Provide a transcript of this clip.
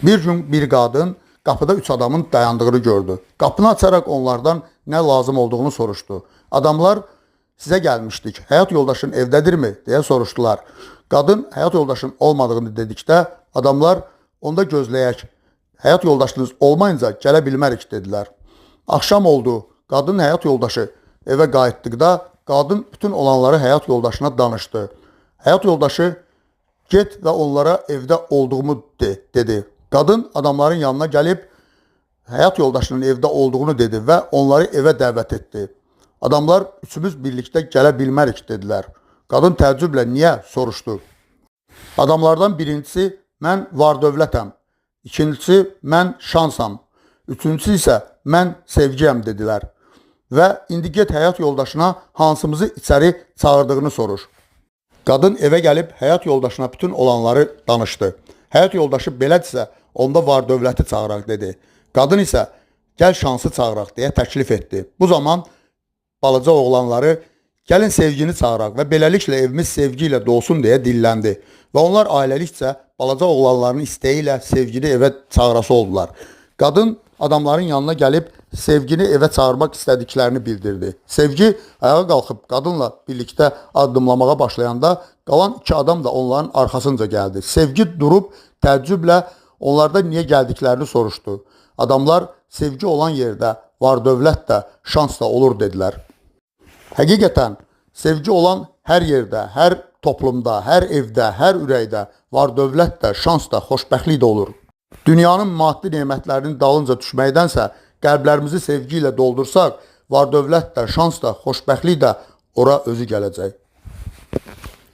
Bir gün bir qadın qapıda 3 adamın dayandığını gördü. Qapını açaraq onlardan nə lazım olduğunu soruşdu. Adamlar sizə gəlmişdik, həyat yoldaşın evdədirmi deyə soruşdular. Qadın həyat yoldaşın olmadığını dedikdə adamlar onda gözləyək, həyat yoldaşınız olmayınca gələ bilmərik dedilər. Axşam oldu, qadın həyat yoldaşı evə qayıtdıqda qadın bütün olanları həyat yoldaşına danışdı. Həyat yoldaşı get və onlara evdə olduğumu dedi. Qadın adamların yanına gəlib həyat yoldaşının evdə olduğunu dedi və onları evə dəvət etdi. Adamlar üçümüz birlikdə gələ bilmərik dedilər. Qadın təəccüblə niyə soruşdu. Adamlardan birincisi mən var-dövlətəm, ikincisi mən şansam, üçüncüsü isə mən sevgiyəm dedilər. Və indi get həyat yoldaşına hansımızı içəri çağırdığını soruş. Qadın evə gəlib həyat yoldaşına bütün olanları danışdı. Həyat yoldaşı belədirsə onda var-dövləti çağıraq dedi. Qadın isə gəl şansı çağıraq deyə təklif etdi. Bu zaman balaca oğlanları gəlin sevgini çağıraq və beləliklə evimiz sevgi ilə dolsun deyə dilləndi. Və onlar ailəlikcə balaca oğlanların istəyi ilə sevgini evə çağırası oldular. Qadın adamların yanına gəlib sevgini evə çağırmaq istədiklərini bildirdi. Sevgi ayağa qalxıb qadınla birlikdə addımlamağa başlayanda qalan 2 adam da onların arxasınca gəldi. Sevgi durub təəccüblə onlarda niyə gəldiklərini soruşdu. Adamlar sevgi olan yerdə var-dövlət də, şans da olur dedilər. Həqiqətən sevgi olan hər yerdə, hər toplumda, hər evdə, hər ürəkdə var-dövlət də, şans da, xoşbəxtlik də olur. Dünyanın maddi nemətlərinin dalınca düşməkdənsə qəlblərimizi sevgi ilə doldursaq, var-dövlət də, şans da, xoşbəxtlik də ora özü gələcək.